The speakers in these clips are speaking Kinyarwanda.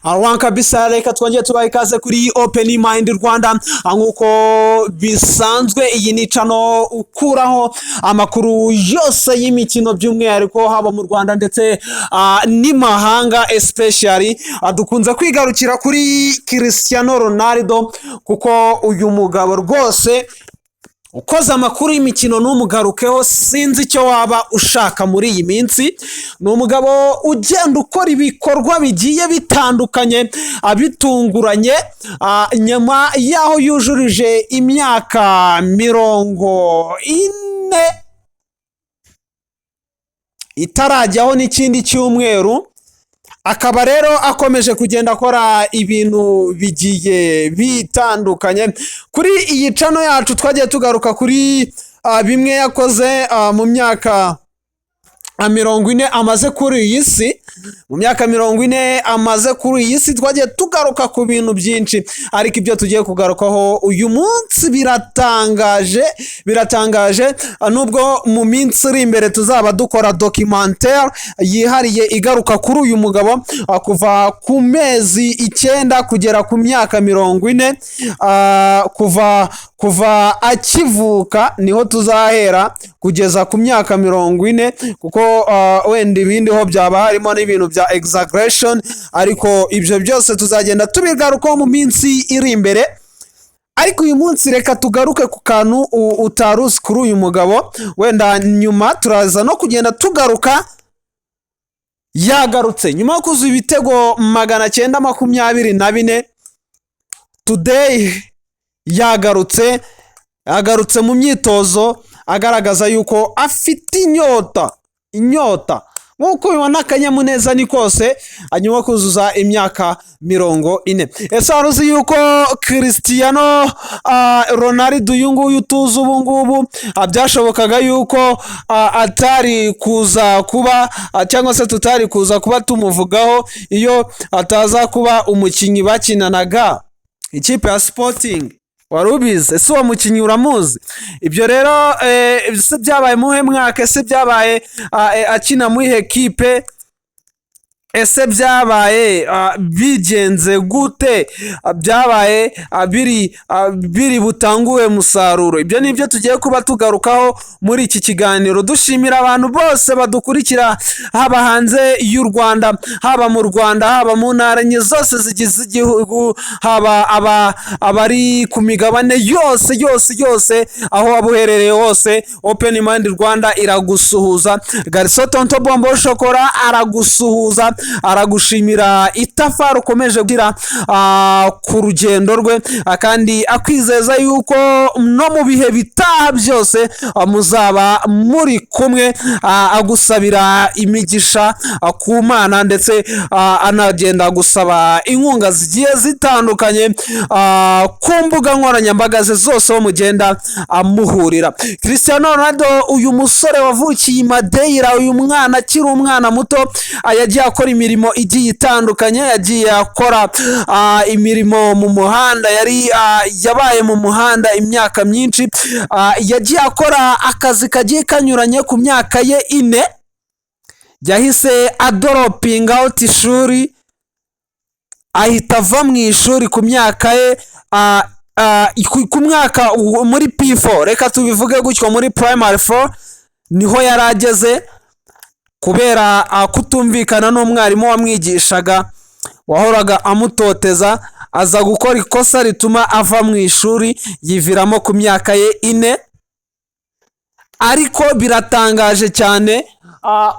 Awanka bisa reka twongeye tubaha ikaze kuri Open Mind Rwanda nkuko bisanzwe iyi ni channel ukuraho amakuru yose y'imikino by'umwihariko haba mu Rwanda ndetse n'imahanga especially dukunze kwigarukira kuri Cristiano Ronaldo kuko uyu mugabo rwose ukoze amakuru y'imikino n'umugarukeho sinzi icyo waba ushaka muri iyi minsi. Ni umugabo ugenda ukora ibikorwa bigiye bitandukanye abitunguranye nyuma yaho yujurije imyaka 40 itarajyaho n'ikindi cyumweru, akaba rero akomeje kugenda akora ibintu bigiye bitandukanye. Kuri iyi channel yacu twagiye tugaruka kuri bimwe yakoze mu myaka 40 amaze kuri iyi si. Mu myaka 40 amaze kuri iyi si twagiye tugaruka ku bintu byinshi, ariko ibyo tugiye kugarukaho uyu munsi biratangaje nubwo mu minsi iri imbere tuzaba dukora documentaire yihariye igaruka kuri uyu mugabo kuva ku mezi 9 kugera ku myaka 40, kuva akivuka niho tuzahera kugeza ku myaka 40 kuko wenda ibindi ho byaba harimo n'ibintu bya exaggeration, ariko ibyo byose tuzagenda tubigarukaho mu minsi iri imbere. Ariko uyu munsi reka tugaruke ku kantu utaruzi kuri uyu mugabo, wenda nyuma turaza no kugenda tugaruka yagarutse nyuma yo kuzuza ibitego 924 today yagarutse mu myitozo agaragaza yuko afite inyota nk'uko ubibona akanyamuneza ni kose anyuma kuzuza imyaka 40. Ese waruzi yuko Cristiano Ronaldo uyu nguyu tuzi ubu ngubu byashobokaga yuko atari kuza kuba cyangwa se tutari kuza kuba tumuvugaho iyo ataza kuba umukinnyi bakinanaga ikipe ya Sporting? Warubize? Ese uwo mukinnyi uramuzi? Ibyo rero se byabaye muhe mwaka? Ese byabaye akina muri ekipe? Ese byabaye bigenze gute? Byabaye biri butanguwe musaruro? Ibyo nibyo tugiye kuba tugarukaho muri iki kiganiro, dushimira abantu bose badukurikira haba hanze y'u Rwanda, haba mu Rwanda, haba mu ntara zose zigize igihugu, haba abari ku migabane yose aho wabuherereye hose. Open Mind Rwanda iragusuhuza. Garso Tonto Bombo Shokora aragusuhuza, aragushimira itafari ukomeje kugira ku rugendo rwe, kandi akwizeza yuko no mu bihe bitaha byose muzaba muri kumwe, agusabira imigisha ku Mana ndetse anagenda gusaba inkunga zigiye zitandukanye ku mbuga nkoranyambaga ze zose aho mugenda amuhurira. Cristiano Ronaldo uyu musore wavukiye Madeira, uyu mwana akiri umwana muto yagiye akora imirimo igiye itandukanye, yagiye akora imirimo mu muhanda, yabaye mu muhanda imyaka myinshi, yagiye akora akazi kagiye kanyuranye. Ku myaka ye 4 yahise adoropinga out ishuri, ahita ava mu ishuri ku myaka ye ku mwaka muri P4, reka tubivuge gutyo, muri primary 4 niho yari ageze kubera kutumvikana n'umwarimu wamwigishaga wahoraga amutoteza, aza gukora ikosa rituma ava mu ishuri yiviramo ku myaka ye 4. Ariko biratangaje cyane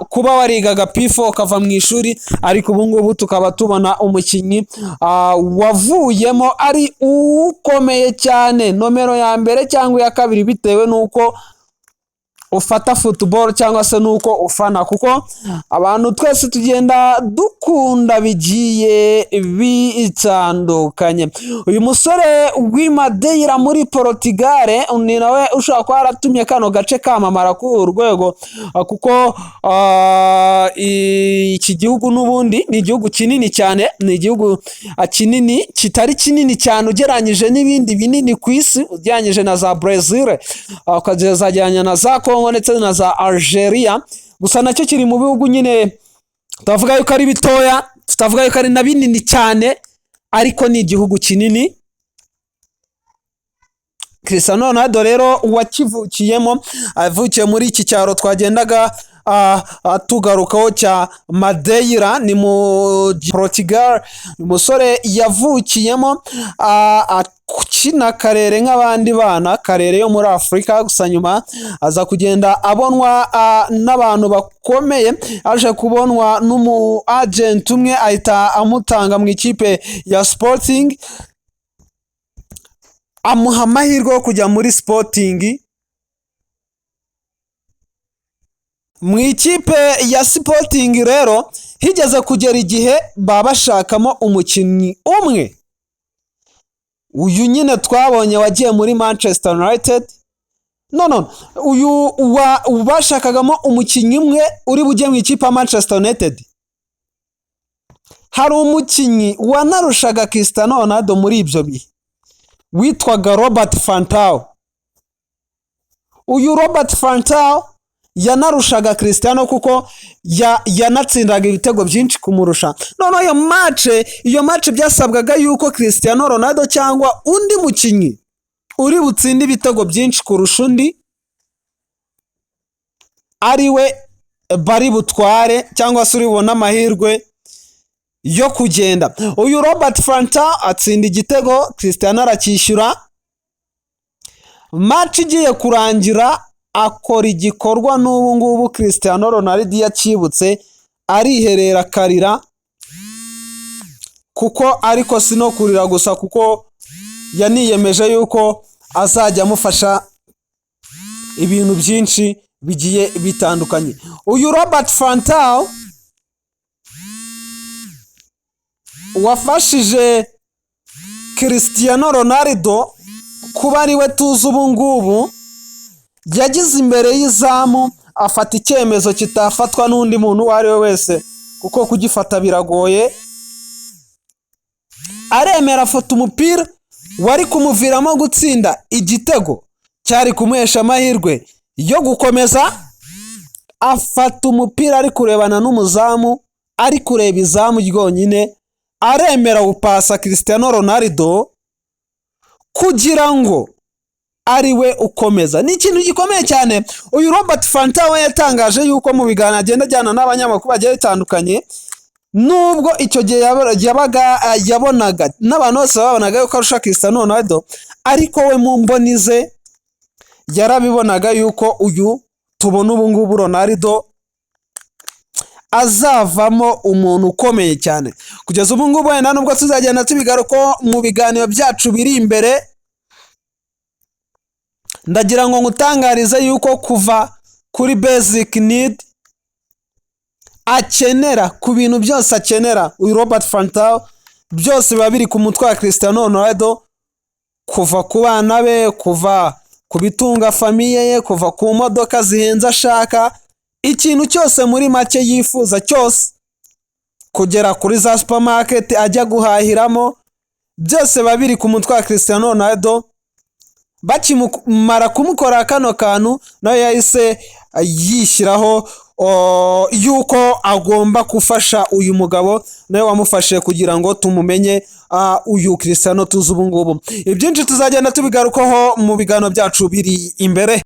kuba warigaga P4 ukava mu ishuri, ariko ubu ngubu tukaba tubona umukinnyi wavuyemo ari ukomeye cyane, nomero ya mbere cyangwa ya kabiri bitewe n'uko ufata football cyangwa se nuko ufana, kuko abantu twese tugenda dukunda bigiye bitandukanye. Uyu musore w'Imadeira muri Portugal ni nawe ushaka ko aratumye kano gace kamamara ku rwego, kuko iki gihugu n'ubundi ni igihugu kinini cyane, ni igihugu kinini kitari kinini cyane ugereranyije n'ibindi binini ku isi, ugereranyije na za Brazil, ukazajyanya na za Congo ndetse na za Algeria, gusa nacyo kiri mu bihugu nyine twavuga yuko ari bitoya tutavuga yuko ari na binini cyane, ariko ni igihugu kinini. Cristiano Ronaldo rero wakivukiyemo, avukiye muri iki cyaro twagendaga tugarukaho cya Madeira, ni mu Portugal. Umusore yavukiyemo akina karere nk'abandi bana, karere yo muri Afurika, gusa nyuma aza kugenda abonwa n'abantu bakomeye, aje kubonwa n'umu agent umwe ahita amutanga mu ikipe ya Sporting, amuha amahirwe yo kujya muri Sporting. Mu ikipe ya Sporting rero higeze kugera igihe baba bashakamo umukinnyi umwe, uyu nyine twabonye wagiye muri Manchester United. Uyu bashakagamo umukinnyi umwe uri bujye mu ikipe ya Manchester United. Hari umukinnyi wanarushaga Cristiano Ronaldo muri ibyo bihe witwaga Robert Fantao. Uyu Robert Fantao yanarushaga Cristiano kuko yanatsindaga ibitego byinshi kumurusha. None iyo match byasabwaga yuko Cristiano Ronaldo cyangwa undi mukinnyi uri butsinde ibitego byinshi kurusha undi ariwe bari butware, cyangwa se uri bubona amahirwe yo kugenda. Uyu Robert Fantao atsinda igitego, Cristiano aracyishyura. Match igiye kurangira akora igikorwa n'ubu ngubu Cristiano Ronaldo yakibutse, ariherera akarira, kuko ariko si no kurira gusa, kuko yaniyemeje yuko azajya amufasha ibintu byinshi bigiye bitandukanye. Uyu Robert Fantao wafashije Cristiano Ronaldo kuba ariwe tuzi ubu ngubu, yagize imbere y'izamu afata icyemezo kitafatwa n'undi muntu uwo ari we wese, kuko kugifata biragoye. Aremera afata umupira wari kumuviramo gutsinda igitego cyari kumuhesha amahirwe yo gukomeza, afata umupira ari kurebana n'umuzamu, ari kureba izamu ryonyine, aremera gupasa Cristiano Ronaldo kugira ngo ariwe ukomeza. Ni ikintu gikomeye cyane. Uyu Robert Fantao yatangaje yuko mu biganiro agenda ajyana n'abanyamakuru bagiye bitandukanye, nubwo icyo gihe yabonaga n'abantu bose babonaga yuko arusha Cristiano Ronaldo, ariko we mu mboni ze yarabibonaga yuko uyu tubona ubu ngubu Ronaldo azavamo umuntu ukomeye cyane. Kugeza ubu ngubu wenda nubwo tuzagenda tubigaruka mu biganiro byacu biri imbere, ndagira ngo ngutangarize yuko kuva kuri basic need akenera, ku bintu byose akenera uyu Robert Fantao, byose biba biri ku mutwe wa Cristiano Ronaldo, kuva ku bana be, kuva ku bitunga famiye ye, kuva ku modoka zihenze ashaka, ikintu cyose muri make yifuza cyose, kugera kuri za supermarket ajya guhahiramo, byose biba biri ku mutwe wa Cristiano Ronaldo. Bakimara kumukora kano kantu, nawe yahise yishyiraho yuko agomba gufasha uyu mugabo nawe wamufashe kugira ngo tumumenye uyu Cristiano tuzi ubu ngubu. Ibyinshi tuzagenda tubigarukaho mu biganiro byacu biri imbere.